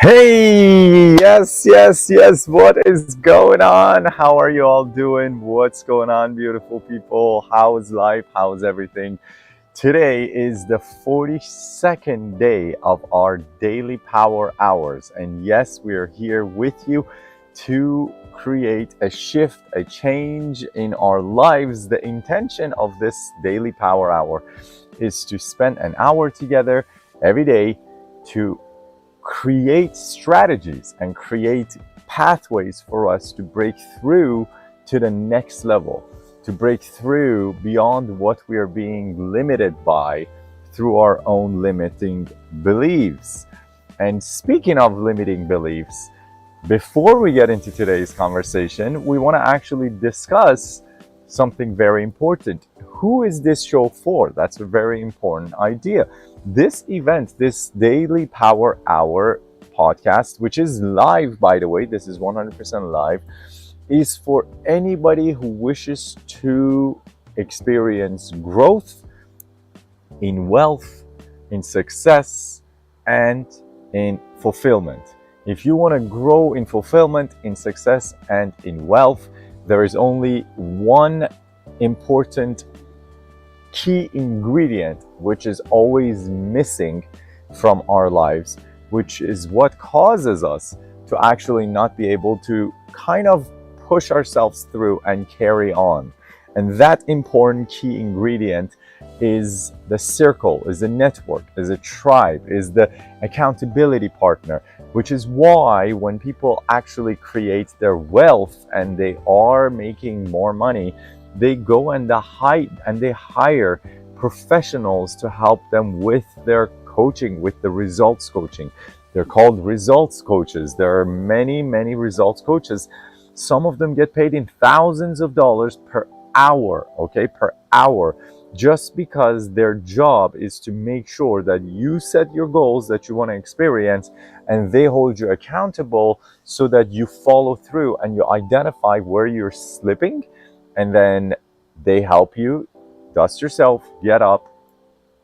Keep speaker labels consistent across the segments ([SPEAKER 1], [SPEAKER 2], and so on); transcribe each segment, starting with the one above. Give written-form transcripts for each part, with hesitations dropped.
[SPEAKER 1] Hey, yes. What is going on? How are you all doing? What's going on, beautiful people? How's life? How's everything? Today is the 42nd day of our daily power hours. And yes, we are here with you to create a shift, a change in our lives. The intention of this daily power hour is to spend an hour together every day to create strategies and create pathways for us to break through to the next level, to break through beyond what we are being limited by through our own limiting beliefs. And speaking of limiting beliefs, before we get into today's conversation, we want to actually discuss something very important. Who is this show for? That's a very important idea. This event, this Daily Power Hour podcast, which is live, by the way, this is 100% live, is for anybody who wishes to experience growth in wealth, in success, and in fulfillment. If you want to grow in fulfillment, in success, and in wealth, there is only one important key ingredient which is always missing from our lives, which is what causes us to actually not be able to kind of push ourselves through and carry on. And that important key ingredient is the circle, is the network, is a tribe, is the accountability partner, which is why when people actually create their wealth and they are making more money, they go and they hire professionals to help them with their coaching, with the results coaching. They're called results coaches. There are many results coaches. Some of them get paid in thousands of dollars per hour, per hour, just because their job is to make sure that you set your goals that you want to experience and they hold you accountable so that you follow through and you identify where you're slipping, and then they help you dust yourself, get up,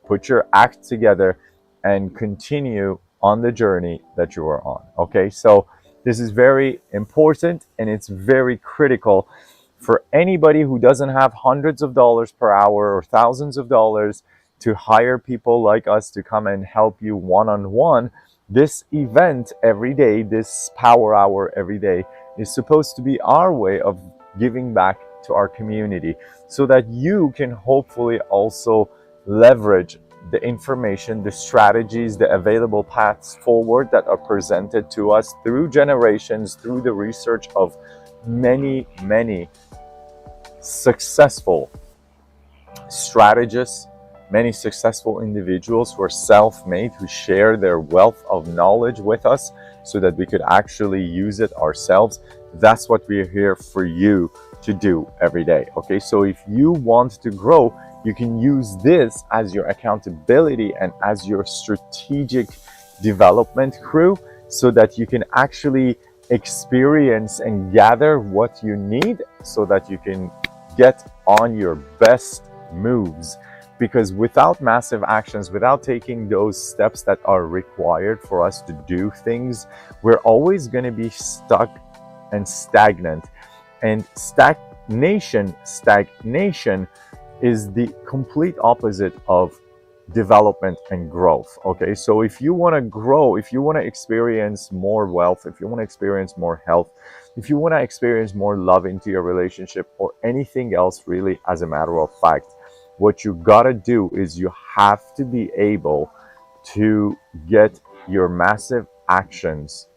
[SPEAKER 1] put your act together, and continue on the journey that you are on. So this is very important and it's very critical for anybody who doesn't have hundreds of dollars per hour or thousands of dollars to hire people like us to come and help you one-on-one. This event every day, this power hour every day, is supposed to be our way of giving back to our community so that you can hopefully also leverage the information, the strategies, the available paths forward that are presented to us through generations, through the research of many successful strategists, many successful individuals who are self-made, who share their wealth of knowledge with us so that we could actually use it ourselves. That's what we're here for you to do every day. So if you want to grow, you can use this as your accountability and as your strategic development crew so that you can actually experience and gather what you need so that you can get on your best moves. Because without massive actions, without taking those steps that are required for us to do things, we're always going to be stuck and stagnant. And stagnation is the complete opposite of development and growth. So if you want to grow, if you want to experience more wealth, if you want to experience more health, if you want to experience more love into your relationship or anything else, really, as a matter of fact, what you gotta do is you have to be able to get your massive actions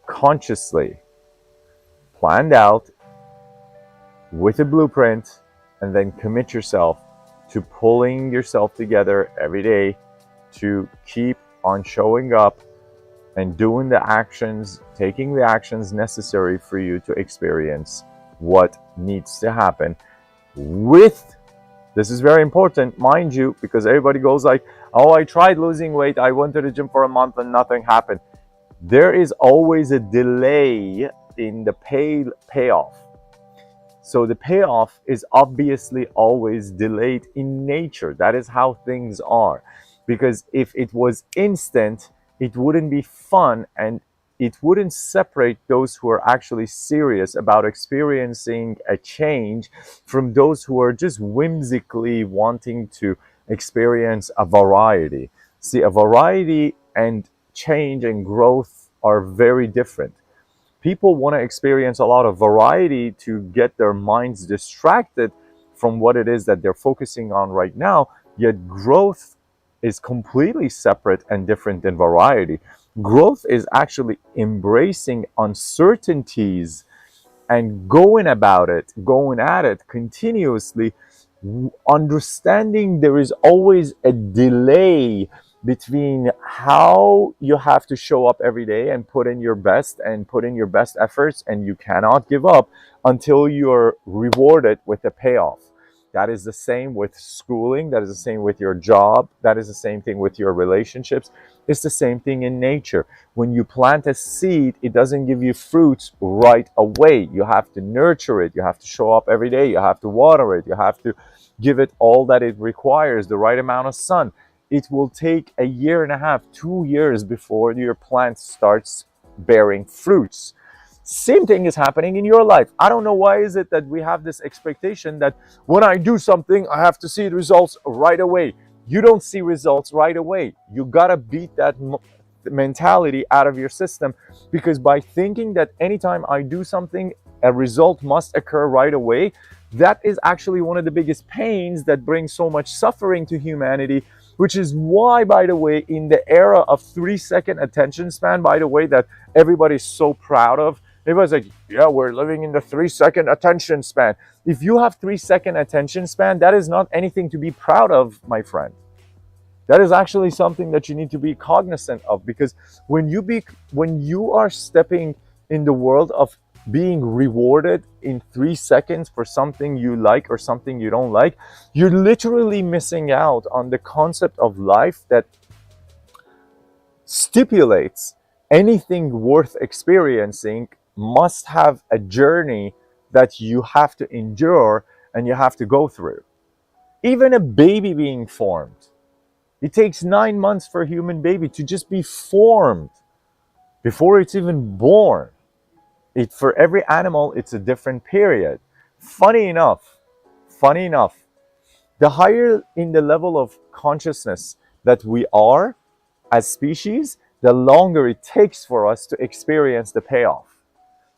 [SPEAKER 1] consciously planned out with a blueprint, and then commit yourself to pulling yourself together every day to keep on showing up and doing the actions, taking the actions necessary for you to experience what needs to happen. This is very important, mind you, because everybody goes like, oh, I tried losing weight, I went to the gym for a month and nothing happened. There is always a delay in the payoff. So the payoff is obviously always delayed in nature. That is how things are. Because if it was instant, it wouldn't be fun, and it wouldn't separate those who are actually serious about experiencing a change from those who are just whimsically wanting to experience a variety. See, a variety and change and growth are very different. People want to experience a lot of variety to get their minds distracted from what it is that they're focusing on right now, yet growth is completely separate and different than variety. Growth is actually embracing uncertainties and going about it, going at it continuously, understanding there is always a delay between how you have to show up every day and put in your best and put in your best efforts, and you cannot give up until you're rewarded with a payoff. That is the same with schooling, that is the same with your job, that is the same thing with your relationships. It's the same thing in nature. When you plant a seed, it doesn't give you fruits right away. You have to nurture it, you have to show up every day, you have to water it, you have to give it all that it requires, the right amount of sun. It will take a year and a half, 2 years before your plant starts bearing fruits. Same thing is happening in your life. I don't know why is it that we have this expectation that when I do something, I have to see the results right away. You don't see results right away. You gotta beat that mentality out of your system, because by thinking that anytime I do something, a result must occur right away, that is actually one of the biggest pains that brings so much suffering to humanity, which is why, by the way, in the era of 3-second attention span, by the way, that everybody's so proud of, everybody's like, yeah, we're living in the 3-second attention span. If you have 3-second attention span, that is not anything to be proud of, my friend. That is actually something that you need to be cognizant of, because when you are stepping in the world of being rewarded in 3 seconds for something you like or something you don't like, you're literally missing out on the concept of life that stipulates anything worth experiencing must have a journey that you have to endure and you have to go through. Even a baby being formed, it takes 9 months for a human baby to just be formed before it's even born. For every animal, it's a different period. Funny enough, the higher in the level of consciousness that we are as species, the longer it takes for us to experience the payoff.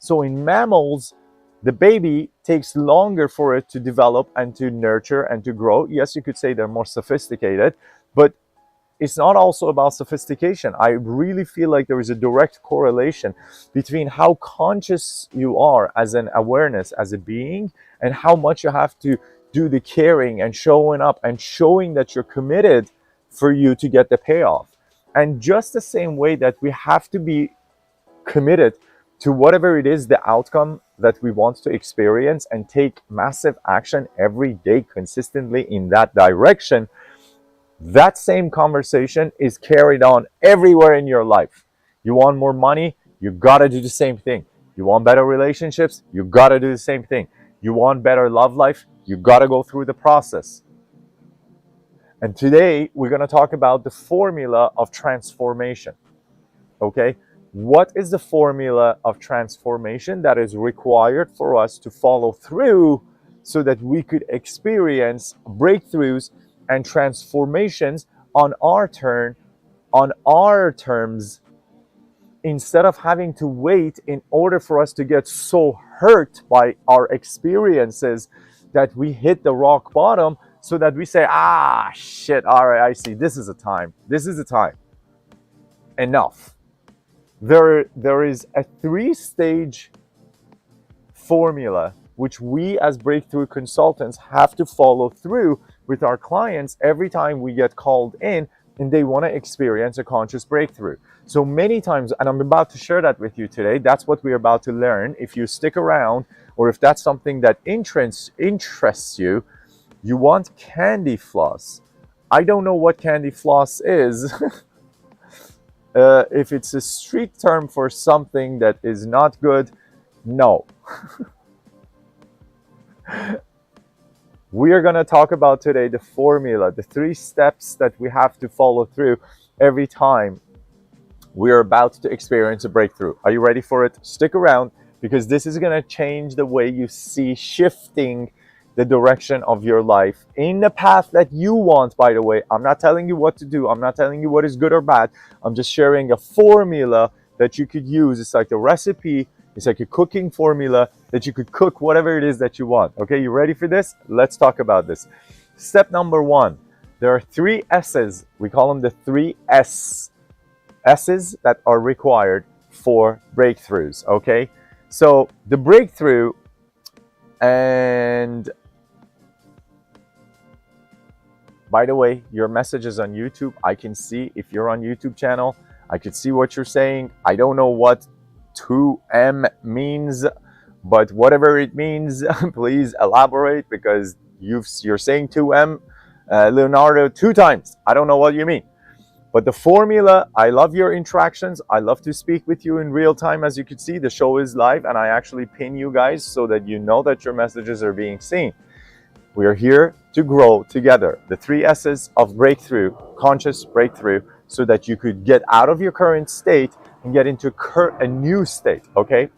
[SPEAKER 1] So in mammals, the baby takes longer for it to develop and to nurture and to grow. Yes, you could say they're more sophisticated, but it's not also about sophistication. I really feel like there is a direct correlation between how conscious you are as an awareness, as a being, and how much you have to do the caring and showing up and showing that you're committed for you to get the payoff. And just the same way that we have to be committed to whatever it is, the outcome that we want to experience, and take massive action every day consistently in that direction, that same conversation is carried on everywhere in your life. You want more money? You gotta do the same thing. You want better relationships? You gotta do the same thing. You want better love life? You gotta go through the process. And today we're gonna talk about the formula of transformation. Okay? What is the formula of transformation that is required for us to follow through so that we could experience breakthroughs and transformations on our turn, on our terms, instead of having to wait in order for us to get so hurt by our experiences that we hit the rock bottom, so that we say, shit, all right, I see, this is the time, enough. There is a 3-stage formula which we as breakthrough consultants have to follow through with our clients every time we get called in and they want to experience a conscious breakthrough. So many times, and I'm about to share that with you today, that's what we're about to learn. If you stick around, or if that's something that interests you, you want candy floss. I don't know what candy floss is. If it's a street term for something that is not good, no. We are going to talk about today the formula, the 3 steps that we have to follow through every time We are about to experience a breakthrough. Are you ready for it? Stick around, because this is going to change the way you see shifting the direction of your life in the path that you want. By the way, I'm not telling you what to do. I'm not telling you what is good or bad. I'm just sharing a formula that you could use. It's like a recipe. It's like a cooking formula that you could cook whatever it is that you want. Okay, you ready for this? Let's talk about this. Step number one, there are 3 S's. We call them the 3 S's that are required for breakthroughs. Okay, so the breakthrough, and by the way, your messages on YouTube, I can see. If you're on YouTube channel, I could see what you're saying. I don't know what 2M means, but whatever it means, please elaborate, because you're saying 2M, Leonardo, 2 times. I don't know what you mean. But the formula, I love your interactions. I love to speak with you in real time. As you can see, the show is live, and I actually pin you guys so that you know that your messages are being seen. We are here to grow together. The 3 S's of breakthrough, conscious breakthrough, so that you could get out of your current state and get into a new state, okay?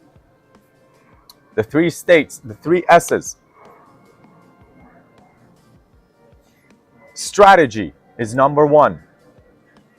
[SPEAKER 1] The 3 states, the 3 S's. Strategy is number 1.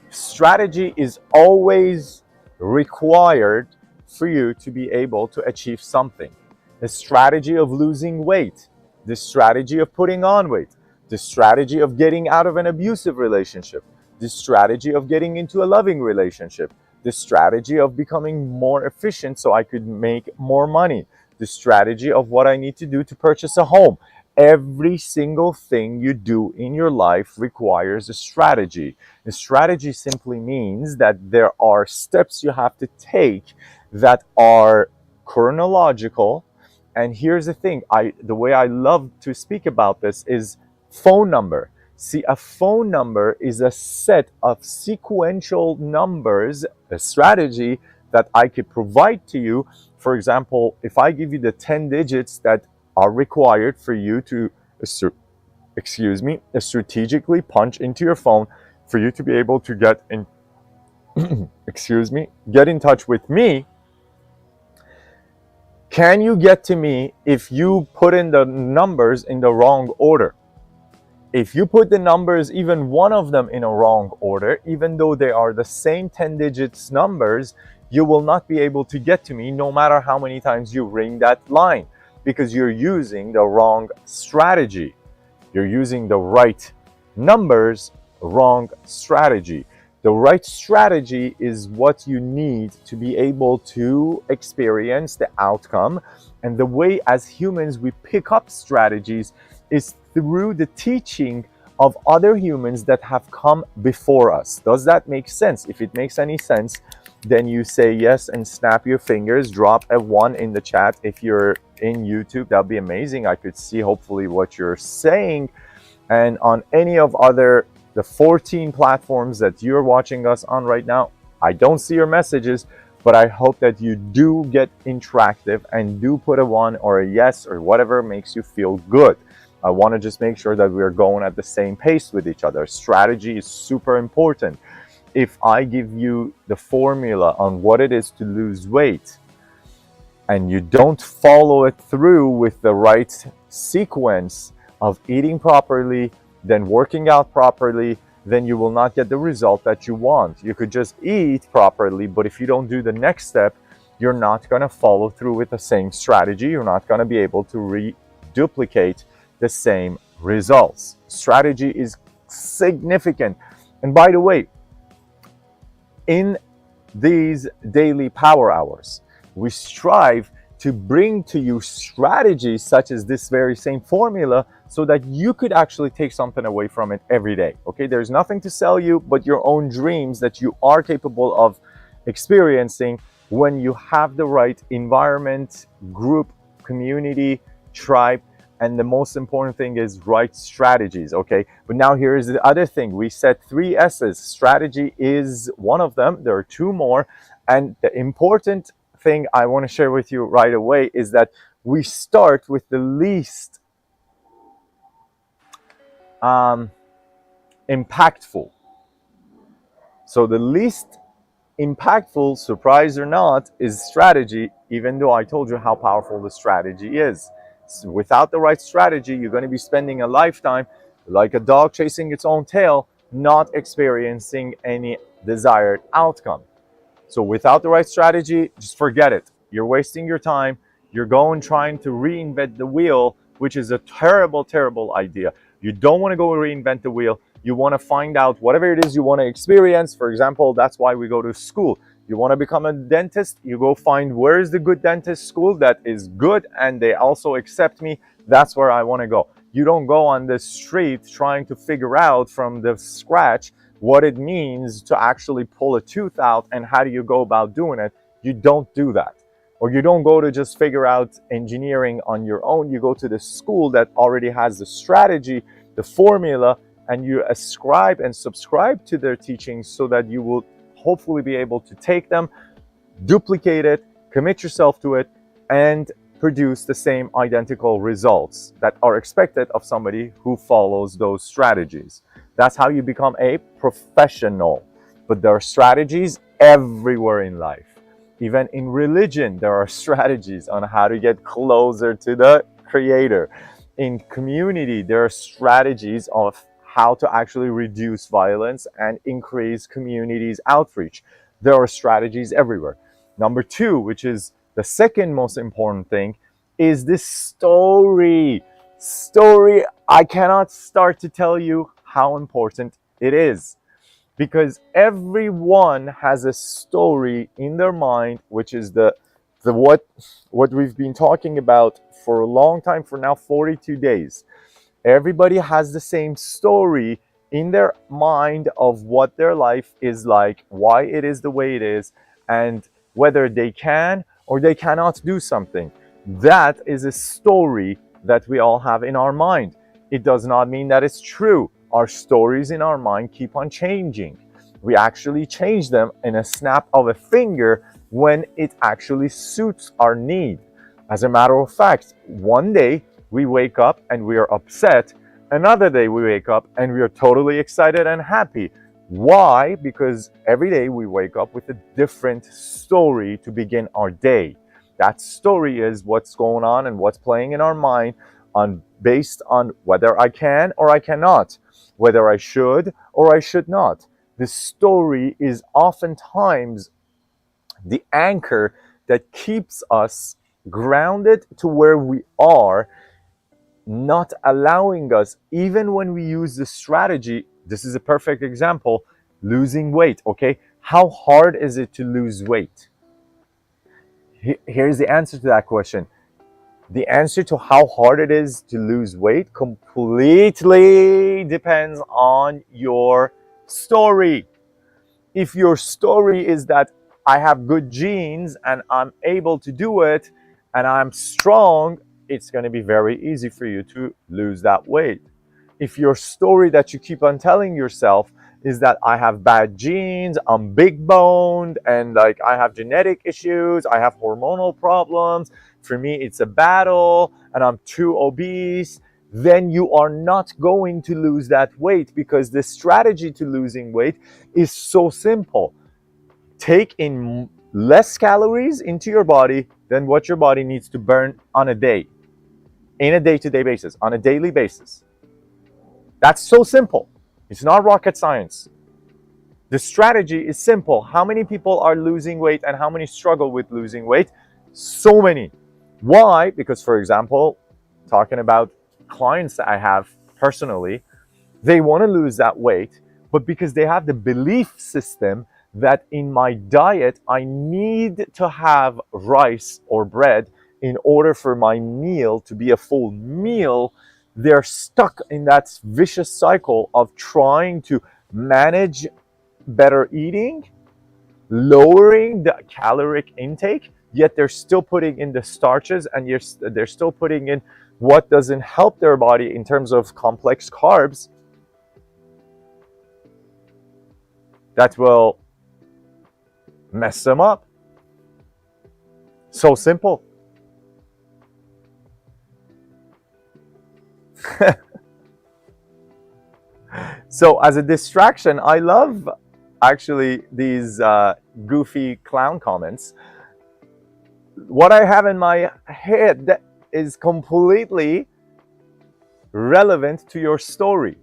[SPEAKER 1] Strategy is always required for you to be able to achieve something. The strategy of losing weight, the strategy of putting on weight, the strategy of getting out of an abusive relationship, the strategy of getting into a loving relationship, the strategy of becoming more efficient so I could make more money, the strategy of what I need to do to purchase a home. Every single thing you do in your life requires a strategy. A strategy simply means that there are steps you have to take that are chronological. And here's the thing, the way I love to speak about this is phone number. See, a phone number is a set of sequential numbers, a strategy that I could provide to you. For example, if I give you the 10 digits that are required for you to, strategically punch into your phone for you to be able to get in, get in touch with me. Can you get to me if you put in the numbers in the wrong order? If you put the numbers, even one of them, in a wrong order, even though they are the same 10 digits numbers, you will not be able to get to me no matter how many times you ring that line, because you're using the wrong strategy. You're using the right numbers, wrong strategy. The right strategy is what you need to be able to experience the outcome. And the way as humans we pick up strategies is through the teaching of other humans that have come before us. Does that make sense? If it makes any sense, then you say yes and snap your fingers, drop a 1 in the chat. If you're in YouTube, that'd be amazing. I could see hopefully what you're saying. And on any of the 14 platforms that you're watching us on right now, I don't see your messages, but I hope that you do get interactive and do put a 1 or a yes or whatever makes you feel good. I want to just make sure that we're going at the same pace with each other. Strategy is super important. If I give you the formula on what it is to lose weight and you don't follow it through with the right sequence of eating properly, then working out properly, then you will not get the result that you want. You could just eat properly, but if you don't do the next step, you're not going to follow through with the same strategy. You're not going to be able to reduplicate the same results. Strategy is significant. And by the way, in these daily power hours, we strive to bring to you strategies such as this very same formula so that you could actually take something away from it every day. Okay, there's nothing to sell you but your own dreams that you are capable of experiencing when you have the right environment, group, community, tribe, and the most important thing is right strategies. Okay, but now here is the other thing. We said 3 S's. Strategy is one of them. There are 2 more, and the important thing I want to share with you right away is that we start with the least impactful. So the least impactful, surprise or not, is strategy, even though I told you how powerful the strategy is. So without the right strategy, you're going to be spending a lifetime like a dog chasing its own tail, not experiencing any desired outcome. So without the right strategy, just forget it. You're wasting your time. You're going trying to reinvent the wheel, which is a terrible, terrible idea. You don't want to go reinvent the wheel. You want to find out whatever it is you want to experience. For example, that's why we go to school. You want to become a dentist, you go find where is the good dentist school that is good and they also accept me. That's where I want to go. You don't go on the street trying to figure out from the scratch what it means to actually pull a tooth out and how do you go about doing it. You don't do that. Or you don't go to just figure out engineering on your own. You go to the school that already has the strategy, the formula, and you ascribe and subscribe to their teachings so that you will hopefully be able to take them, duplicate it, commit yourself to it, and produce the same identical results that are expected of somebody who follows those strategies. That's how you become a professional. But there are strategies everywhere in life. Even in religion, there are strategies on how to get closer to the Creator. In community, there are strategies of how to actually reduce violence and increase communities' outreach. There are strategies everywhere. Number two, which is the second most important thing, is this story. Story, I cannot start to tell you how important it is. Because everyone has a story in their mind, which is the what we've been talking about for a long time, for now 42 days. Everybody has the same story in their mind of what their life is like, why it is the way it is, and whether they can or they cannot do something. That is a story that we all have in our mind. It does not mean that it's true. Our stories in our mind keep on changing. We actually change them in a snap of a finger when it actually suits our need. As a matter of fact, one day we wake up and we are upset. Another day we wake up and we are totally excited and happy. Why? Because every day we wake up with a different story to begin our day. That story is what's going on and what's playing in our mind based on whether I can or I cannot, whether I should or I should not. The story is oftentimes the anchor that keeps us grounded to where we are, not allowing us, even when we use the strategy. This is a perfect example, losing weight, okay? How hard is it to lose weight? Here's the answer to that question. The answer to how hard it is to lose weight completely depends on your story. If your story is that I have good genes and I'm able to do it and I'm strong, it's going to be very easy for you to lose that weight. If your story that you keep on telling yourself is that I have bad genes, I'm big boned, and like I have genetic issues, I have hormonal problems, for me it's a battle, and I'm too obese, then you are not going to lose that weight, because the strategy to losing weight is so simple. Take in less calories into your body than what your body needs to burn on a day, in a day-to-day basis, on a daily basis. That's so simple. It's not rocket science. The strategy is simple. How many people are losing weight and how many struggle with losing weight? So many. Why? Because, for example, talking about clients that I have personally, they want to lose that weight, but because they have the belief system that in my diet, I need to have rice or bread in order for my meal to be a full meal, they're stuck in that vicious cycle of trying to manage better eating, lowering the caloric intake, yet they're still putting in the starches and they're still putting in what doesn't help their body in terms of complex carbs that will mess them up. So simple. So as a distraction, I love actually these goofy clown comments. What I have in my head is completely relevant to your story.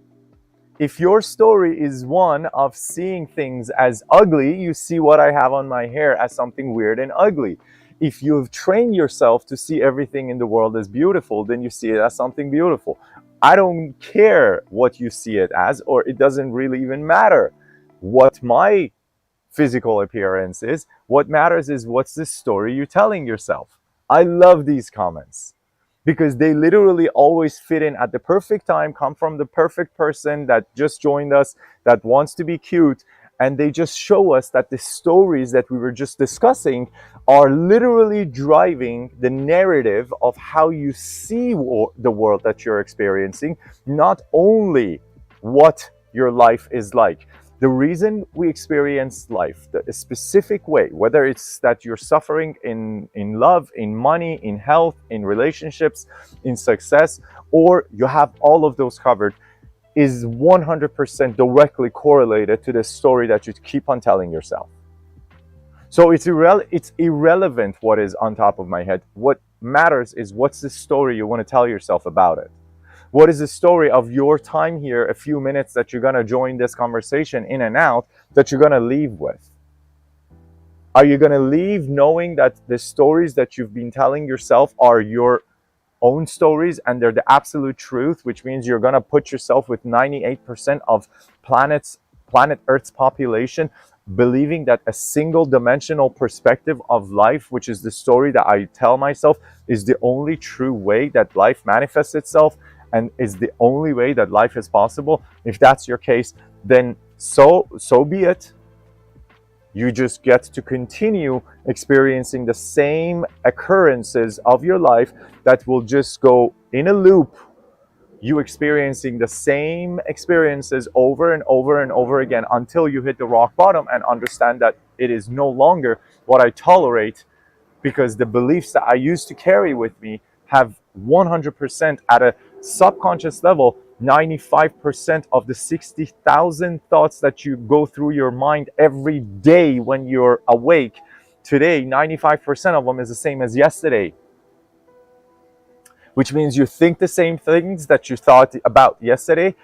[SPEAKER 1] If your story is one of seeing things as ugly, you see what I have on my hair as something weird and ugly. If you've trained yourself to see everything in the world as beautiful, then you see it as something beautiful. I don't care what you see it as, or it doesn't really even matter what my physical appearance is. What matters is what's the story you're telling yourself. I love these comments because they literally always fit in at the perfect time, come from the perfect person that just joined us, that wants to be cute, and they just show us that the stories that we were just discussing are literally driving the narrative of how you see the world that you're experiencing, not only what your life is like. The reason we experience life a specific way, whether it's that you're suffering in love, in money, in health, in relationships, in success, or you have all of those covered, is 100% directly correlated to the story that you keep on telling yourself. So it's irrelevant what is on top of my head. What matters is what's the story you want to tell yourself about it. What is the story of your time here, a few minutes that you're going to join this conversation in and out, that you're going to leave with? Are you going to leave knowing that the stories that you've been telling yourself are your own stories and they're the absolute truth, which means you're going to put yourself with 98% of planet Earth's population believing that a single dimensional perspective of life, which is the story that I tell myself, is the only true way that life manifests itself and is the only way that life is possible? If that's your case, then so be it. You just get to continue experiencing the same occurrences of your life that will just go in a loop. You experiencing the same experiences over and over and over again until you hit the rock bottom and understand that it is no longer what I tolerate, because the beliefs that I used to carry with me have 100% at a subconscious level, 95% of the 60,000 thoughts that you go through your mind every day when you're awake, today 95% of them is the same as yesterday. Which means you think the same things that you thought about yesterday,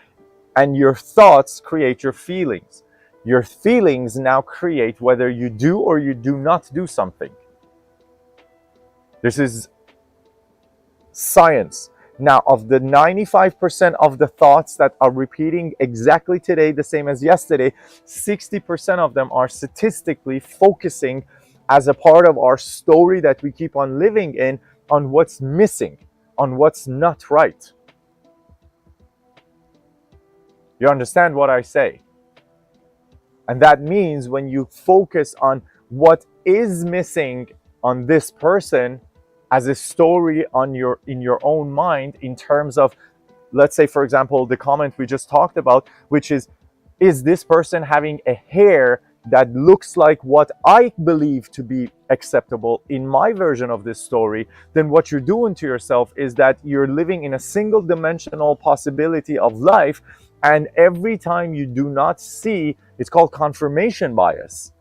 [SPEAKER 1] and your thoughts create your feelings. Your feelings now create whether you do or you do not do something. This is science. Now, of the 95% of the thoughts that are repeating exactly today the same as yesterday, 60% of them are statistically focusing as a part of our story that we keep on living in on what's missing, on what's not right. You understand what I say? And that means when you focus on what is missing on this person as a story in your own mind, in terms of, let's say, for example, the comment we just talked about, which is this person having a hair that looks like what I believe to be acceptable in my version of this story, then what you're doing to yourself is that you're living in a single dimensional possibility of life. And every time you do not see, it's called confirmation bias.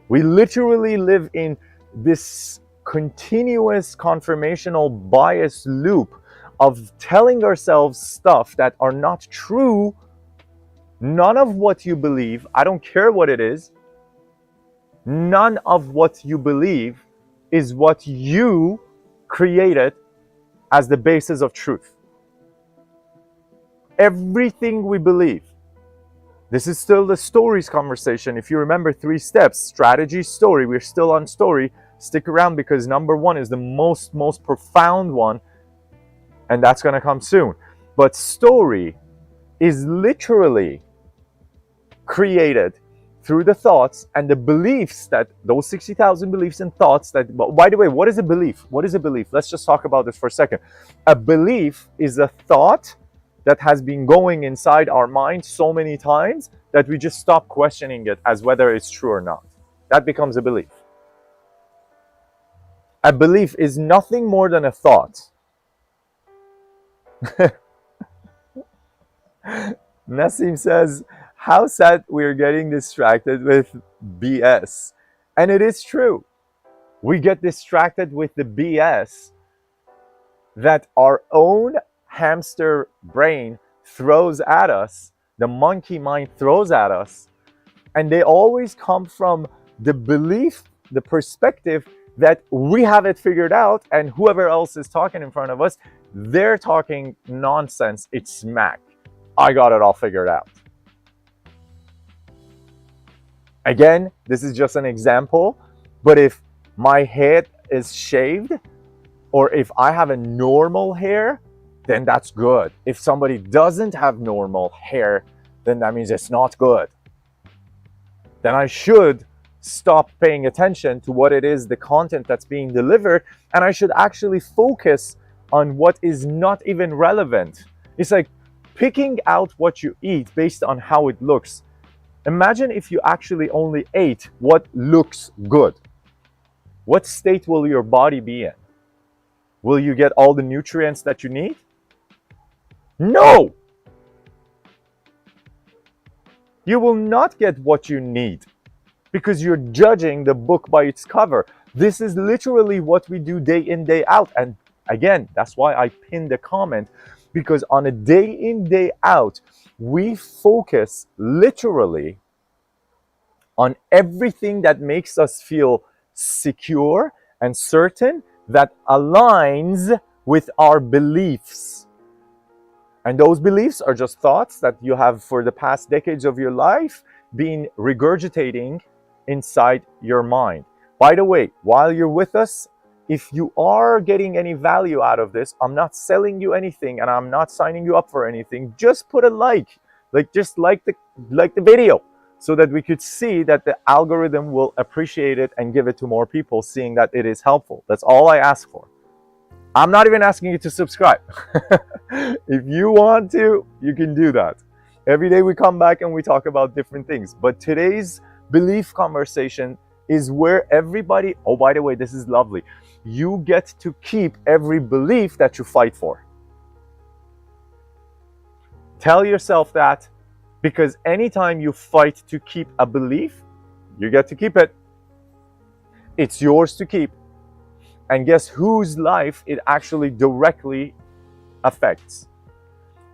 [SPEAKER 1] We literally live in this continuous confirmational bias loop of telling ourselves stuff that are not true. None of what you believe, I don't care what it is, none of what you believe is what you created as the basis of truth. Everything we believe, this is still the stories conversation. If you remember 3 steps, strategy, story, we're still on story. Stick around because number 1 is the most profound one, and that's going to come soon. But story is literally created through the thoughts and the beliefs, that those 60,000 beliefs and thoughts that, by the way, what is a belief? What is a belief? Let's just talk about this for a second. A belief is a thought that has been going inside our mind so many times that we just stop questioning it as whether it's true or not. That becomes a belief. A belief is nothing more than a thought. Nassim says, how sad we're getting distracted with BS. And it is true. We get distracted with the BS that our own hamster brain throws at us, the monkey mind throws at us, and they always come from the belief, the perspective that we have it figured out, and whoever else is talking in front of us, they're talking nonsense. It's smack. I got it all figured out. Again, this is just an example, but if my head is shaved, or if I have a normal hair, then that's good. If somebody doesn't have normal hair, then that means it's not good. Then I should stop paying attention to what it is, the content that's being delivered, and I should actually focus on what is not even relevant. It's like picking out what you eat based on how it looks. Imagine if you actually only ate what looks good. What state will your body be in? Will you get all the nutrients that you need? No! You will not get what you need because you're judging the book by its cover. This is literally what we do day in, day out. And again, that's why I pinned the comment, because on a day in, day out, we focus literally on everything that makes us feel secure and certain, that aligns with our beliefs. And those beliefs are just thoughts that you have for the past decades of your life been regurgitating inside your mind. By the way, while you're with us, if you are getting any value out of this, I'm not selling you anything and I'm not signing you up for anything. Just put a like the video, so that we could see that the algorithm will appreciate it and give it to more people, seeing that it is helpful. That's all I ask for. I'm not even asking you to subscribe. If you want to, you can do that. Every day we come back and we talk about different things. But today's belief conversation is where everybody, oh, by the way, this is lovely. You get to keep every belief that you fight for. Tell yourself that, because anytime you fight to keep a belief, you get to keep it. It's yours to keep. And guess whose life it actually directly affects?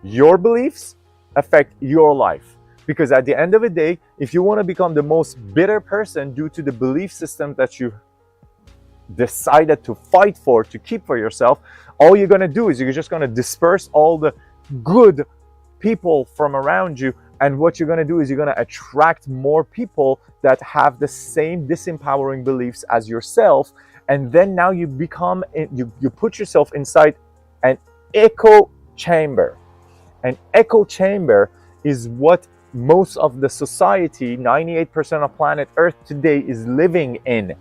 [SPEAKER 1] Your beliefs affect your life. Because at the end of the day, if you want to become the most bitter person due to the belief system that you decided to fight for, to keep for yourself, all you're going to do is you're just going to disperse all the good people from around you. And what you're going to do is you're going to attract more people that have the same disempowering beliefs as yourself. And then now you become, you put yourself inside an echo chamber. An echo chamber is what most of the society, 98% of planet Earth today, is living in.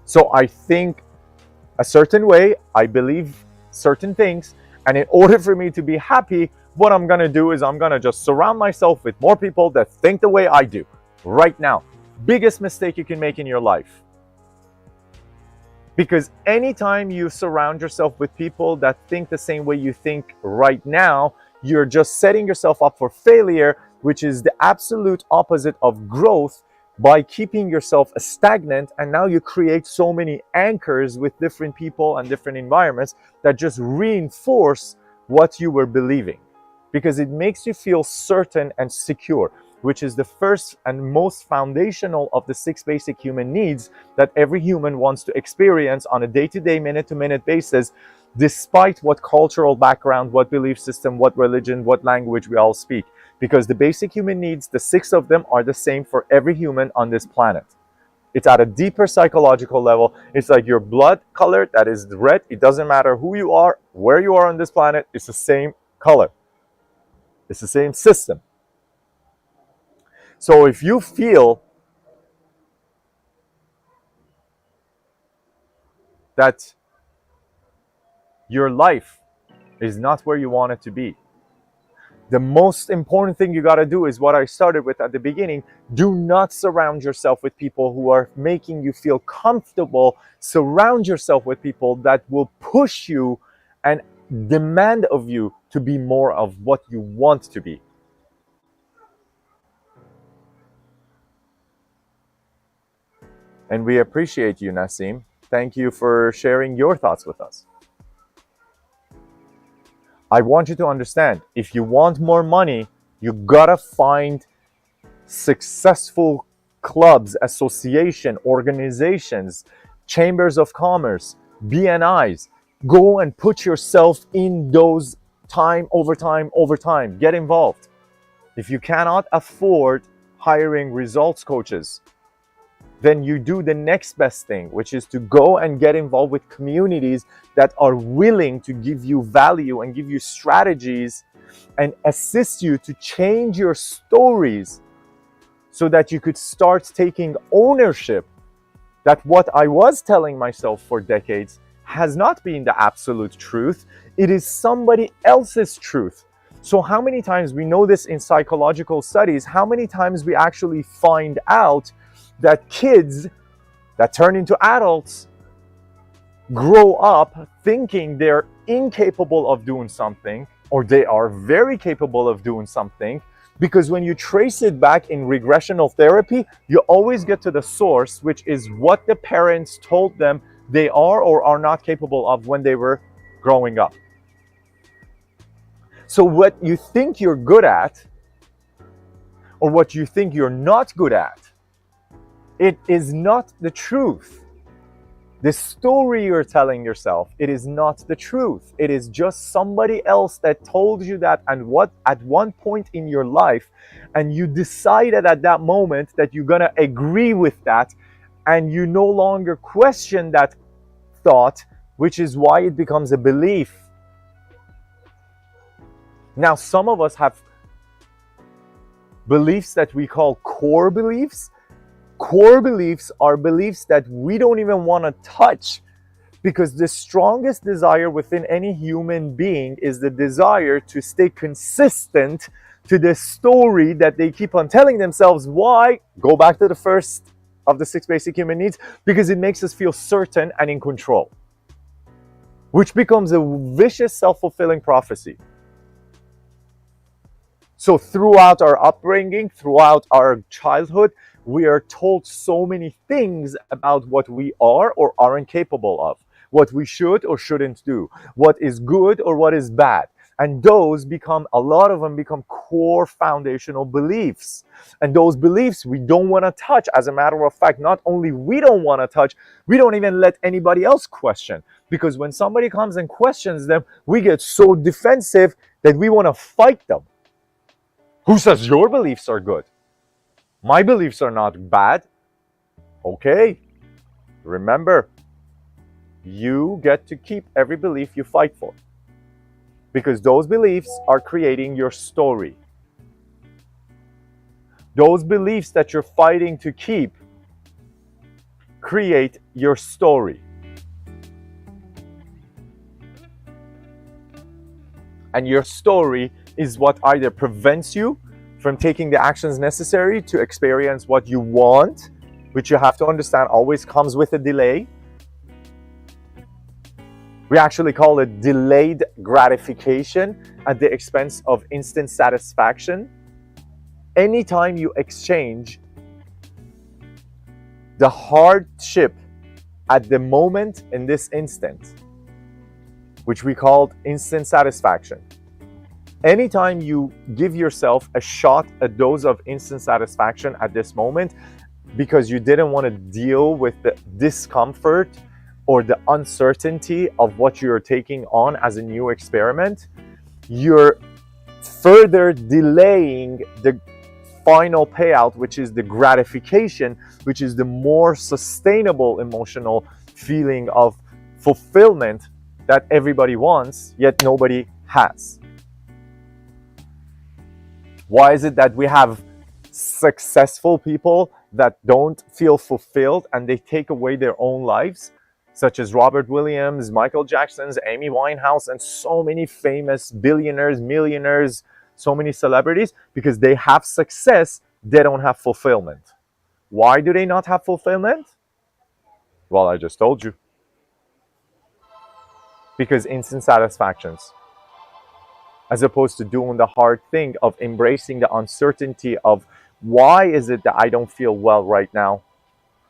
[SPEAKER 1] So I think a certain way, I believe certain things, and in order for me to be happy, what I'm going to do is I'm going to just surround myself with more people that think the way I do right now. Biggest mistake you can make in your life. Because anytime you surround yourself with people that think the same way you think right now, you're just setting yourself up for failure, which is the absolute opposite of growth, by keeping yourself stagnant. And now you create so many anchors with different people and different environments that just reinforce what you were believing, because it makes you feel certain and secure, which is the first and most foundational of the 6 basic human needs that every human wants to experience on a day-to-day, minute-to-minute basis, despite what cultural background, what belief system, what religion, what language we all speak. Because the basic human needs, the 6 of them, are the same for every human on this planet. It's at a deeper psychological level. It's like your blood color, that is red. It doesn't matter who you are, where you are on this planet, it's the same color. It's the same system. So if you feel that your life is not where you want it to be, the most important thing you got to do is what I started with at the beginning. Do not surround yourself with people who are making you feel comfortable. Surround yourself with people that will push you and demand of you to be more of what you want to be. And we appreciate you, Nassim. Thank you for sharing your thoughts with us. I want you to understand, if you want more money, you gotta find successful clubs, association, organizations, chambers of commerce, BNIs. Go and put yourself in those time over time over time. Get involved. If you cannot afford hiring results coaches, then you do the next best thing, which is to go and get involved with communities that are willing to give you value and give you strategies and assist you to change your stories so that you could start taking ownership that what I was telling myself for decades has not been the absolute truth. It is somebody else's truth. So how many times, we know this in psychological studies, how many times we actually find out that kids that turn into adults grow up thinking they're incapable of doing something, or they are very capable of doing something, because when you trace it back in regressional therapy, you always get to the source, which is what the parents told them they are or are not capable of when they were growing up. So what you think you're good at, or what you think you're not good at, it is not the truth. The story you're telling yourself, it is not the truth. It is just somebody else that told you that, and what at one point in your life, and you decided at that moment that you're gonna agree with that, and you no longer question that thought, which is why it becomes a belief. Now, some of us have beliefs that we call core beliefs. Core beliefs are beliefs that we don't even want to touch, because the strongest desire within any human being is the desire to stay consistent to the story that they keep on telling themselves. Why? Go back to the first of the 6 basic human needs, because it makes us feel certain and in control, which becomes a vicious self-fulfilling prophecy. So throughout our upbringing, throughout our childhood, we are told so many things about what we are or aren't capable of, what we should or shouldn't do, what is good or what is bad. And those become, a lot of them become core foundational beliefs. And those beliefs we don't want to touch. As a matter of fact, not only we don't want to touch, we don't even let anybody else question. Because when somebody comes and questions them, we get so defensive that we want to fight them. Who says your beliefs are good? My beliefs are not bad. Okay. Remember, you get to keep every belief you fight for, because those beliefs are creating your story. Those beliefs that you're fighting to keep create your story. And your story is what either prevents you from taking the actions necessary to experience what you want, which you have to understand always comes with a delay. We actually call it delayed gratification at the expense of instant satisfaction. Anytime you exchange the hardship at the moment in this instant, which we called instant satisfaction, anytime you give yourself a shot, a dose of instant satisfaction at this moment, because you didn't want to deal with the discomfort or the uncertainty of what you're taking on as a new experiment, you're further delaying the final payout, which is the gratification, which is the more sustainable emotional feeling of fulfillment that everybody wants, yet nobody has. Why is it that we have successful people that don't feel fulfilled and they take away their own lives, such as Robert Williams, Michael Jackson's, Amy Winehouse, and so many famous billionaires, millionaires, so many celebrities? Because they have success, they don't have fulfillment. Why do they not have fulfillment? Well, I just told you. Because instant satisfactions. as opposed to doing the hard thing of embracing the uncertainty of why is it that I don't feel well right now?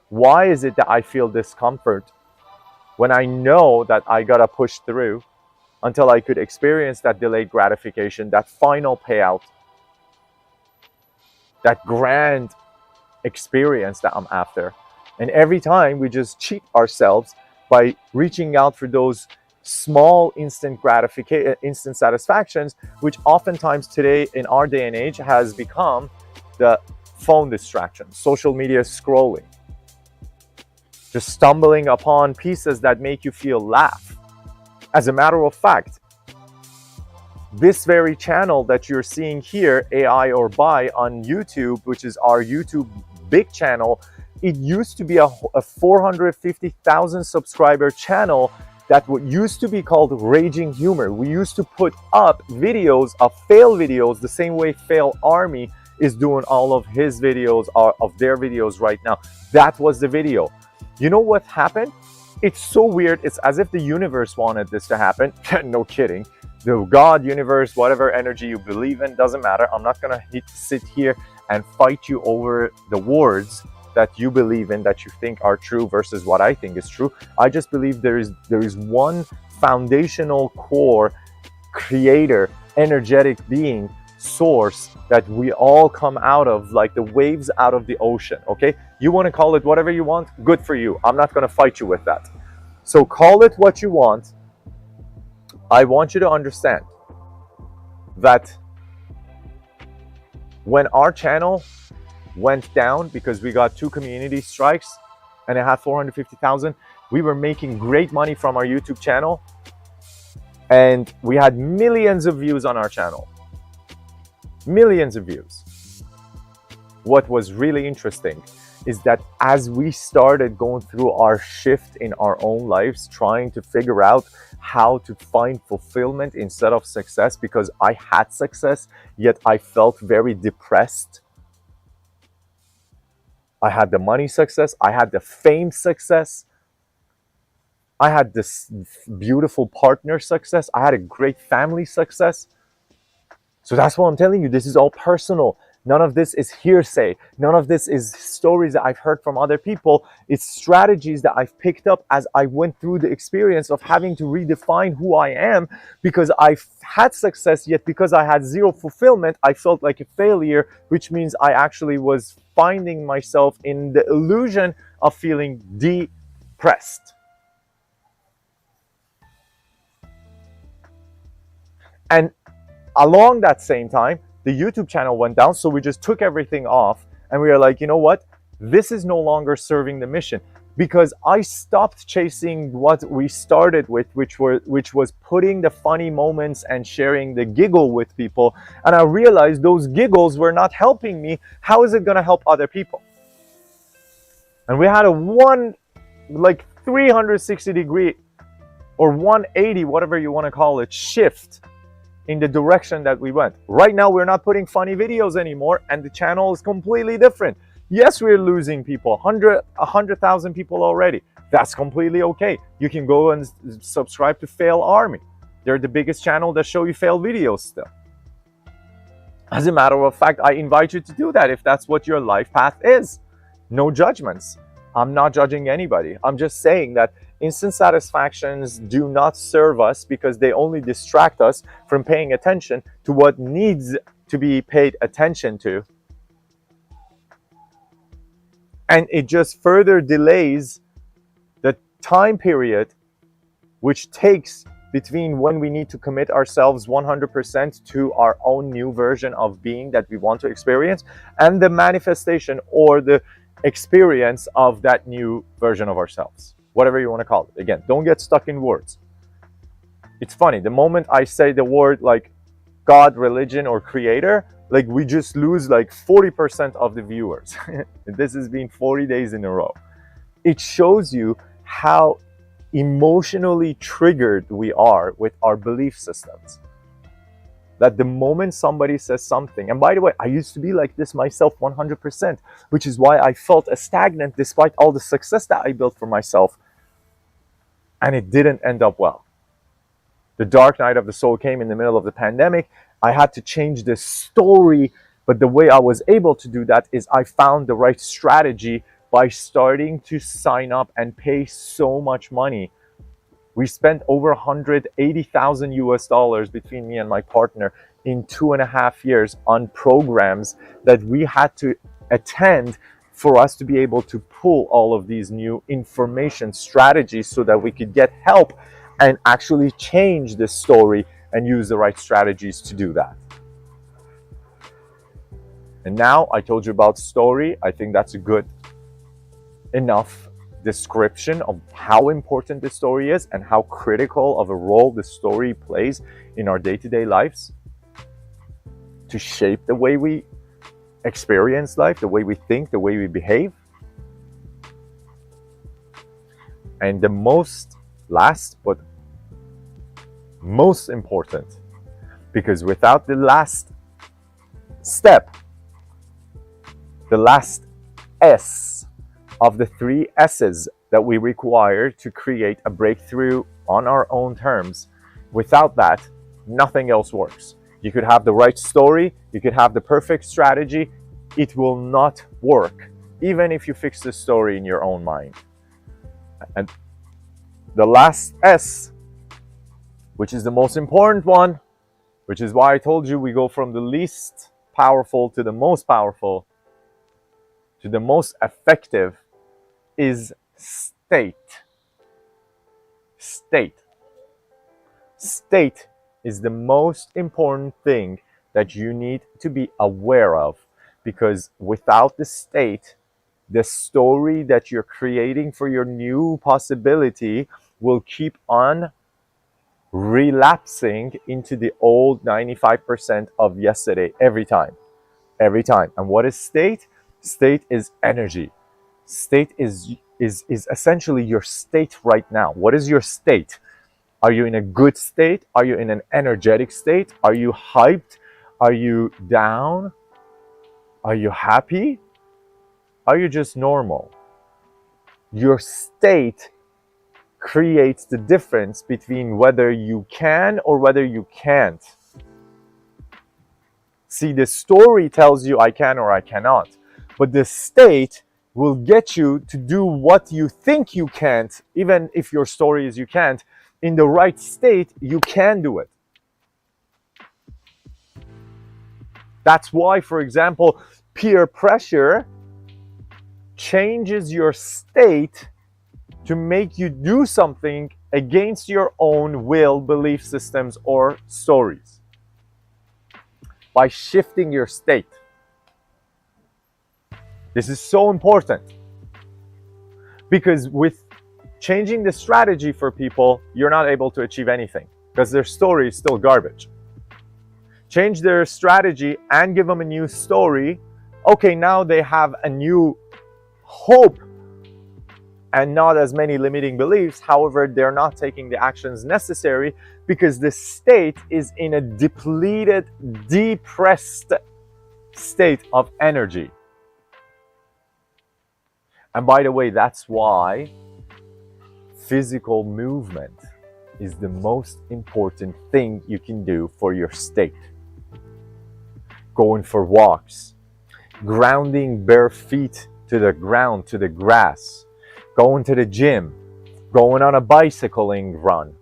[SPEAKER 1] Why is it that I feel discomfort when I know that I gotta push through until I could experience that delayed gratification, that final payout, that grand experience that I'm after. And every time we just cheat ourselves by reaching out for those small instant gratification, instant satisfactions, which oftentimes today in our day and age has become the phone distraction, social media scrolling, just stumbling upon pieces that make you feel laugh. As a matter of fact, this very channel that you're seeing here, AI or Buy on YouTube, which is our YouTube big channel, it used to be a 450,000 subscriber channel that used to be called Raging Humor. We used to put up videos of fail videos the same way Fail Army is doing all of his videos, of their videos right now. That was the video. You know what happened? It's so weird. It's as if the universe wanted this to happen. No kidding. The God, universe, whatever energy you believe in, doesn't matter. I'm not gonna sit here and fight you over the words that you believe in, that you think are true versus what I think is true. I just believe there is one foundational core creator, energetic being, source that we all come out of, like the waves out of the ocean. Okay, you want to call it whatever you want, good for you. I'm not going to fight you with that. So call it what you want. I want you to understand that when our channel went down because we got 2 community strikes and it had 450,000, we were making great money from our YouTube channel and we had millions of views on our channel. Millions of views. What was really interesting is that as we started going through our shift in our own lives, trying to figure out how to find fulfillment instead of success, because I had success, yet I felt very depressed. I had the money success, I had the fame success, I had this beautiful partner success, I had a great family success. So that's what I'm telling you. This is all personal. None of this is hearsay. None of this is stories that I've heard from other people. It's strategies that I've picked up as I went through the experience of having to redefine who I am, because I've had success, yet because I had zero fulfillment, I felt like a failure, which means I actually was finding myself in the illusion of feeling depressed. And along that same time, the YouTube channel went down, so we just took everything off and we were like, you know what? This is no longer serving the mission, because I stopped chasing what we started with, which was putting the funny moments and sharing the giggle with people. And I realized those giggles were not helping me. How is it going to help other people? And we had a 360 degree or 180, whatever you want to call it, shift in the direction that we went. Right now, we're not putting funny videos anymore, and the channel is completely different. Yes, we're losing people, 100,000 people already. That's completely okay. You can go and subscribe to Fail Army. They're the biggest channel that show you fail videos still. As a matter of fact, I invite you to do that if that's what your life path is. No judgments. I'm not judging anybody. I'm just saying that instant satisfactions do not serve us, because they only distract us from paying attention to what needs to be paid attention to. And it just further delays the time period which takes between when we need to commit ourselves 100% to our own new version of being that we want to experience, and the manifestation or the experience of that new version of ourselves. Whatever you want to call it. Again, don't get stuck in words. It's funny, the moment I say the word like God, religion, or creator, like we just lose like 40% of the viewers. This has been 40 days in a row. It shows you how emotionally triggered we are with our belief systems. That the moment somebody says something, and by the way, I used to be like this myself 100%, which is why I felt stagnant despite all the success that I built for myself. And it didn't end up well. The dark night of the soul came in the middle of the pandemic. I had to change the story, but the way I was able to do that is I found the right strategy by starting to sign up and pay so much money. We spent over 180,000 US dollars between me and my partner in 2.5 years on programs that we had to attend for us to be able to pull all of these new information strategies so that we could get help and actually change the story and use the right strategies to do that. And now I told you about story. I think that's a good enough description of how important the story is and how critical of a role the story plays in our day-to-day lives to shape the way we experience life, the way we think, the way we behave. And the last but most important, because without the last step, the last S of the 3 S's that we require to create a breakthrough on our own terms, without that, nothing else works. You could have the right story, you could have the perfect strategy, it will not work, even if you fix the story in your own mind. And the last S, which is the most important one, which is why I told you we go from the least powerful to the most powerful, to the most effective, is state. State. State is the most important thing that you need to be aware of, because without the state, the story that you're creating for your new possibility will keep on relapsing into the old 95% of yesterday every time. Every time. And what is state? State is energy. State is essentially your state right now. What is your state? Are you in a good state? Are you in an energetic state? Are you hyped? Are you down? Are you happy? Are you just normal? Your state creates the difference between whether you can or whether you can't. See, the story tells you I can or I cannot, but the state will get you to do what you think you can't, even if your story is you can't. In the right state, you can do it. That's why, for example, peer pressure changes your state to make you do something against your own will, belief systems, or stories. By shifting your state. This is so important, because with changing the strategy for people, you're not able to achieve anything because their story is still garbage. Change their strategy and give them a new story. Okay, now they have a new hope and not as many limiting beliefs. However, they're not taking the actions necessary because the state is in a depleted, depressed state of energy. And by the way, that's why physical movement is the most important thing you can do for your state. Going for walks, grounding bare feet to the ground, to the grass, going to the gym, going on a bicycling run,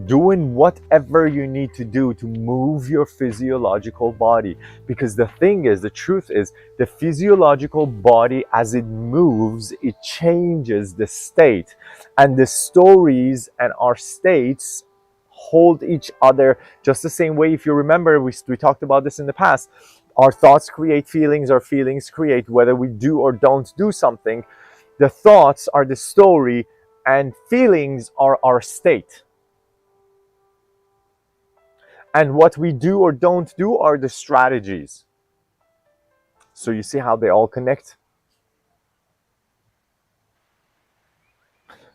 [SPEAKER 1] doing whatever you need to do to move your physiological body. Because the thing is, the truth is, the physiological body, as it moves, it changes the state. And the stories and our states hold each other just the same way. If you remember, we talked about this in the past. Our thoughts create feelings, our feelings create whether we do or don't do something. The thoughts are the story, and feelings are our state. And what we do or don't do are the strategies. So you see how they all connect?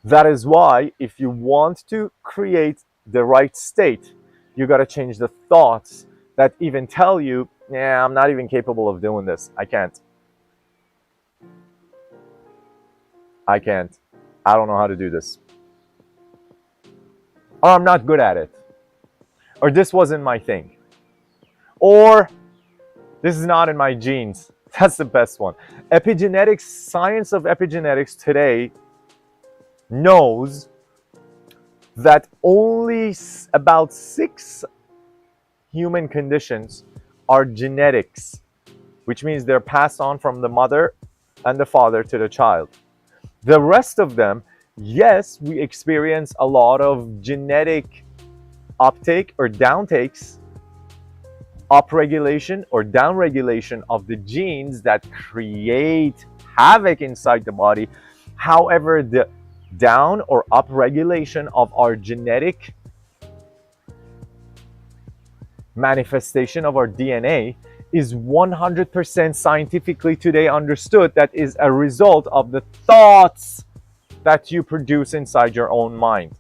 [SPEAKER 1] That is why if you want to create the right state, you got to change the thoughts that even tell you, yeah, I'm not even capable of doing this. I can't. I don't know how to do this. or I'm not good at it, or this wasn't my thing, or this is not in my genes. That's the best one. Epigenetics, science of epigenetics today knows that only about 6 human conditions are genetics, which means they're passed on from the mother and the father to the child. The rest of them, yes, we experience a lot of genetic uptake or downtakes, upregulation or downregulation of the genes that create havoc inside the body. However, the down or upregulation of our genetic manifestation of our DNA is 100% scientifically today understood that is a result of the thoughts that you produce inside your own mind.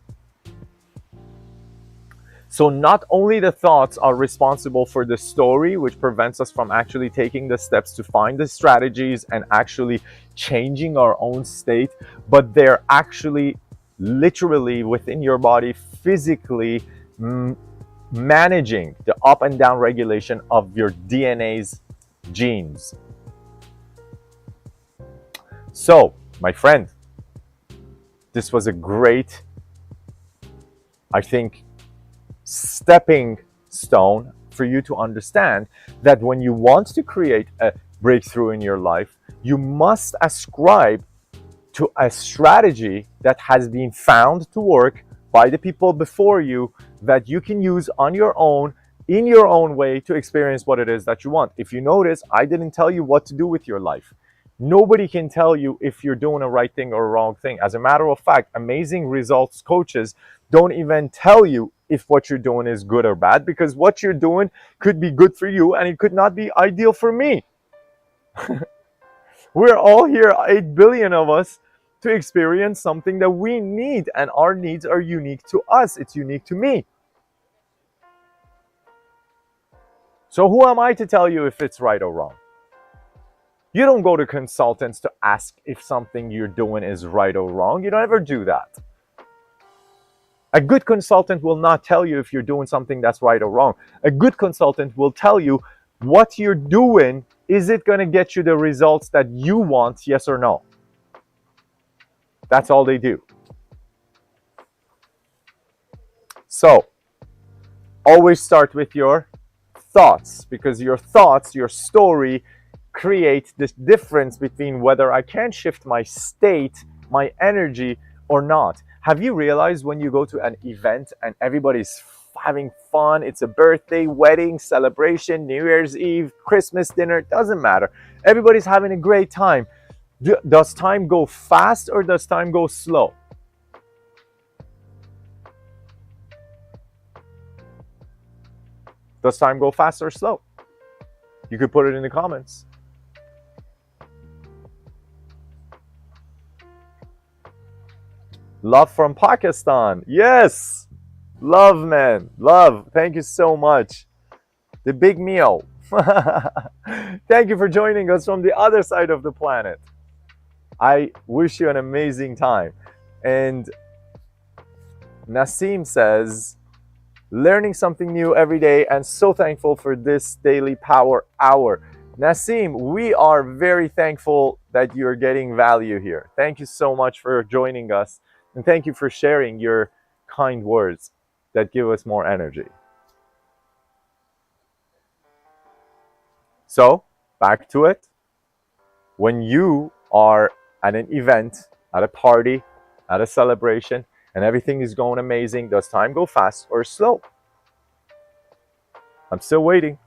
[SPEAKER 1] So not only the thoughts are responsible for the story, which prevents us from actually taking the steps to find the strategies and actually changing our own state, but they're actually literally within your body physically managing the up and down regulation of your DNA's genes. So, my friend, this was a great, I think, stepping stone for you to understand that when you want to create a breakthrough in your life, you must ascribe to a strategy that has been found to work by the people before you, that you can use on your own, in your own way, to experience what it is that you want. If you notice, I didn't tell you what to do with your life. Nobody can tell you if you're doing a right thing or a wrong thing. As a matter of fact, amazing results coaches don't even tell you if what you're doing is good or bad, because what you're doing could be good for you and it could not be ideal for me. We're all here, 8 billion of us, to experience something that we need, and our needs are unique to us. It's unique to me. So who am I to tell you if it's right or wrong? You don't go to consultants to ask if something you're doing is right or wrong. You don't ever do that. A good consultant will not tell you if you're doing something that's right or wrong. A good consultant will tell you what you're doing, is it going to get you the results that you want, yes or no? That's all they do. So, always start with your thoughts, because your thoughts, your story, create this difference between whether I can shift my state, my energy, or not. Have you realized when you go to an event and everybody's having fun, it's a birthday, wedding, celebration, New Year's Eve, Christmas dinner, doesn't matter. Everybody's having a great time. Does time go fast or does time go slow? Does time go fast or slow? You could put it in the comments. Love from Pakistan. Yes. Love, man. Love. Thank you so much. The big meal. Thank you for joining us from the other side of the planet. I wish you an amazing time. And Nasim says, learning something new every day and so thankful for this daily power hour. Nasim, we are very thankful that you're getting value here. Thank you so much for joining us. And thank you for sharing your kind words that give us more energy. So, back to it. When you are at an event, at a party, at a celebration, and everything is going amazing, does time go fast or slow? I'm still waiting.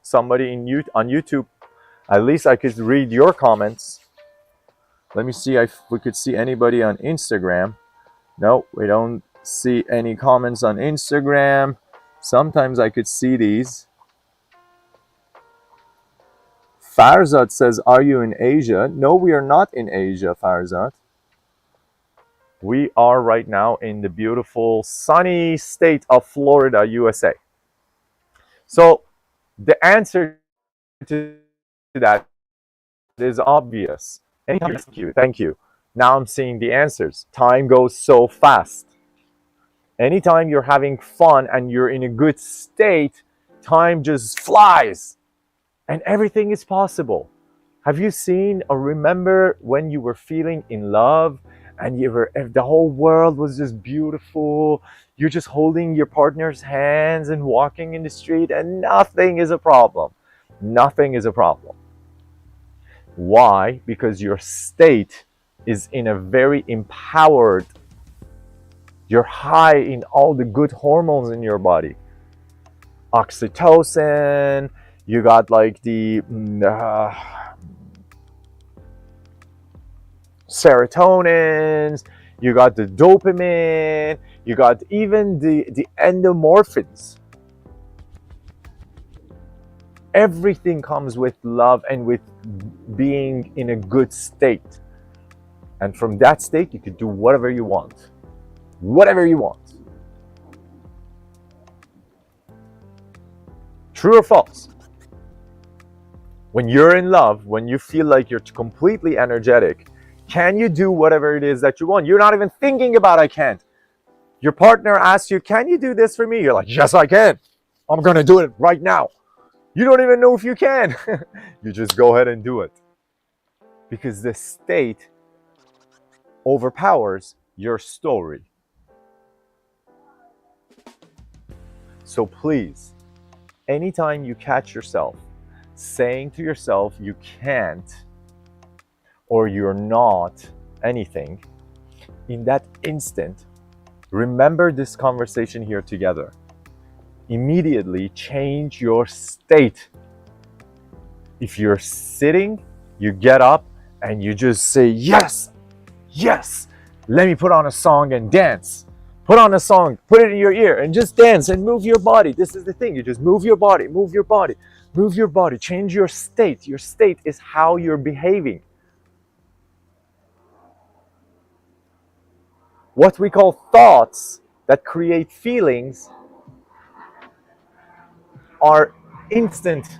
[SPEAKER 1] Somebody on YouTube, at least I could read your comments. Let me see if we could see anybody on Instagram. No, we don't see any comments on Instagram. Sometimes I could see these. Farzad says, are you in Asia? No, we are not in Asia, Farzad. We are right now in the beautiful sunny state of Florida, USA. So the answer to that is obvious. Thank you. Now I'm seeing the answers. Time goes so fast. Anytime you're having fun and you're in a good state, time just flies and everything is possible. Have you seen or remember when you were feeling in love and if the whole world was just beautiful? You're just holding your partner's hands and walking in the street and nothing is a problem. Nothing is a problem. Why? Because your state is in a very empowered, you're high in all the good hormones in your body. Oxytocin, you got like the serotonins, you got the dopamine, you got even the endomorphins. Everything comes with love and with being in a good state. And from that state, you can do whatever you want. Whatever you want. True or false? When you're in love, when you feel like you're completely energetic, can you do whatever it is that you want? You're not even thinking about I can't. Your partner asks you, can you do this for me? You're like, yes, I can. I'm going to do it right now. You don't even know if you can. You just go ahead and do it. Because the state overpowers your story. So please, anytime you catch yourself saying to yourself you can't or you're not anything, in that instant, remember this conversation here together. Immediately change your state. If you're sitting, you get up and you just say, yes, yes, let me put on a song and dance. Put on a song, put it in your ear and just dance and move your body. This is the thing, you just move your body, move your body, move your body, change your state. Your state is how you're behaving. What we call thoughts that create feelings are instant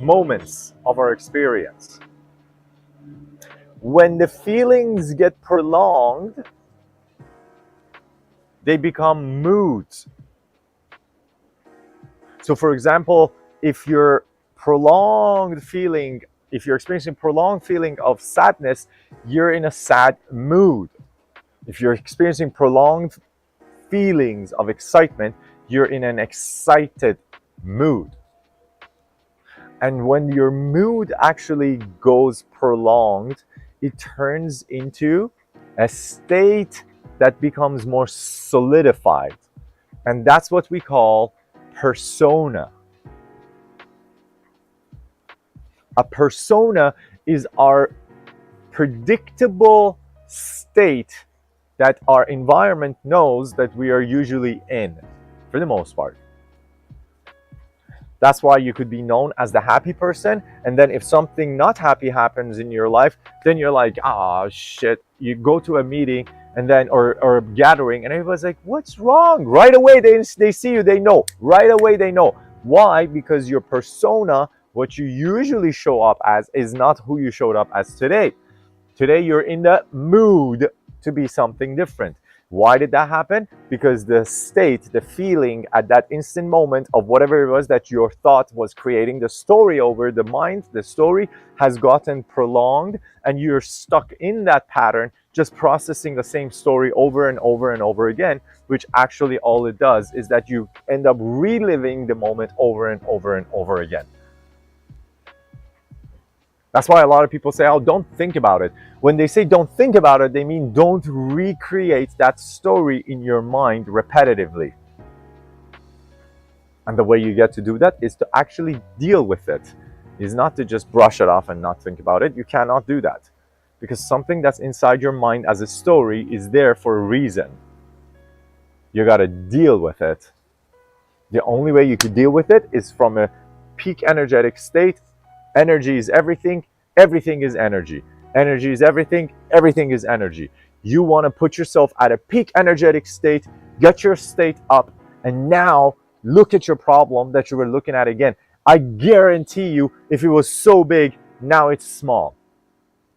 [SPEAKER 1] moments of our experience. When the feelings get prolonged, they become moods. So for example, if you're experiencing prolonged feeling of sadness, you're in a sad mood. If you're experiencing prolonged feelings of excitement, you're in an excited mood. And when your mood actually goes prolonged, it turns into a state that becomes more solidified. And that's what we call persona. A persona is our predictable state that our environment knows that we are usually in, for the most part. That's why you could be known as the happy person, and then if something not happy happens in your life, then you're like, ah, shit. You go to a meeting and then or a gathering and everybody's like, what's wrong? Right away they see you, they know. Right away they know. Why? Because your persona, what you usually show up as, is not who you showed up as today. Today you're in the mood to be something different. Why did that happen? Because the state, the feeling at that instant moment of whatever it was that your thought was creating, the story over the mind, the story has gotten prolonged and you're stuck in that pattern, just processing the same story over and over and over again, which actually all it does is that you end up reliving the moment over and over and over again. That's why a lot of people say, oh, don't think about it. When they say don't think about it, they mean don't recreate that story in your mind repetitively. And the way you get to do that is to actually deal with it. Is not to just brush it off and not think about it. You cannot do that. Because something that's inside your mind as a story is there for a reason. You got to deal with it. The only way you could deal with it is from a peak energetic state. Energy is everything. Everything is energy. Energy is everything. Everything is energy. You want to put yourself at a peak energetic state, get your state up, and now look at your problem that you were looking at again. I guarantee you, if it was so big, now it's small.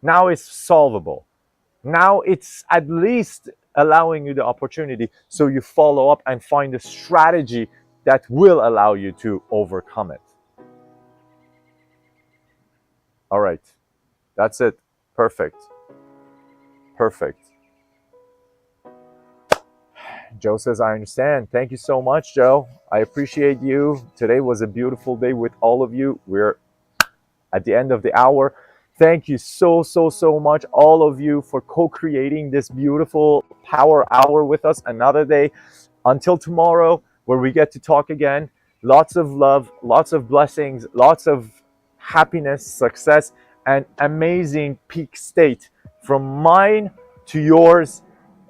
[SPEAKER 1] Now it's solvable. Now it's at least allowing you the opportunity, so you follow up and find a strategy that will allow you to overcome it. All right, that's it. Perfect. Perfect. Joe says, I understand. Thank you so much, Joe. I appreciate you. Today was a beautiful day with all of you. We're at the end of the hour. Thank you so much, all of you, for co-creating this beautiful power hour with us another day. Until tomorrow, where we get to talk again. Lots of love, lots of blessings, lots of happiness, success, and amazing peak state from mine to yours,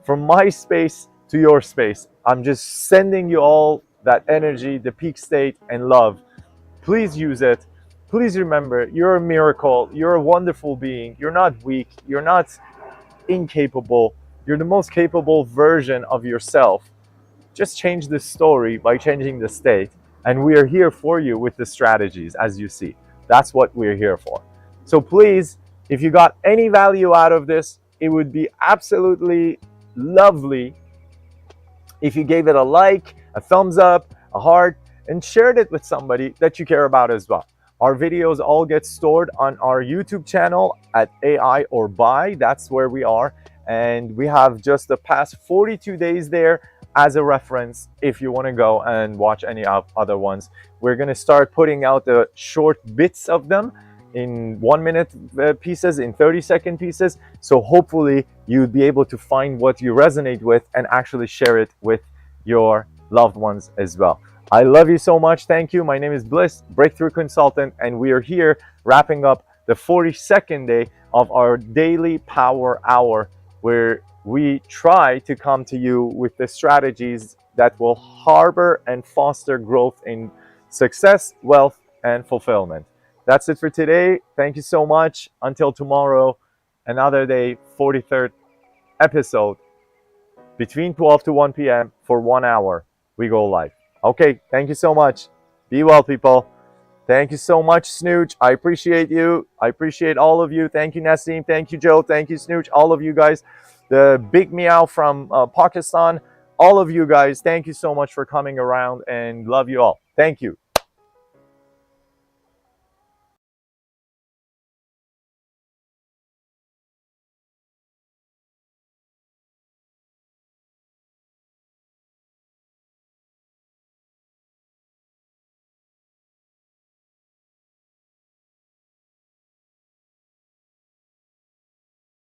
[SPEAKER 1] from my space to your space. I'm just sending you all that energy, the peak state, and love. Please use it. Please remember, you're a miracle. You're a wonderful being. You're not weak. You're not incapable. You're the most capable version of yourself. Just change the story by changing the state. And we are here for you with the strategies, as you see. That's what we're here for. So please, if you got any value out of this, it would be absolutely lovely if you gave it a like, a thumbs up, a heart, and shared it with somebody that you care about as well. Our videos all get stored on our YouTube channel at AI or Buy. That's where we are. And we have just the past 42 days there as a reference if you want to go and watch any other ones. We're going to start putting out the short bits of them in 1 minute pieces, in 30-second pieces. So hopefully you'll be able to find what you resonate with and actually share it with your loved ones as well. I love you so much. Thank you. My name is Bliss, Breakthrough Consultant, and we are here wrapping up the 42nd day of our daily power hour, where we try to come to you with the strategies that will harbor and foster growth in success, wealth, and fulfillment. That's it for today. Thank you so much. Until tomorrow, another day, 43rd episode, between 12 to 1 p.m. for 1 hour. We go live. Okay, thank you so much. Be well, people. Thank you so much, Snooch. I appreciate you. I appreciate all of you. Thank you, Nassim. Thank you, Joe. Thank you, Snooch. All of you guys. The Big Meow from Pakistan. All of you guys, thank you so much for coming around, and love you all. Thank you.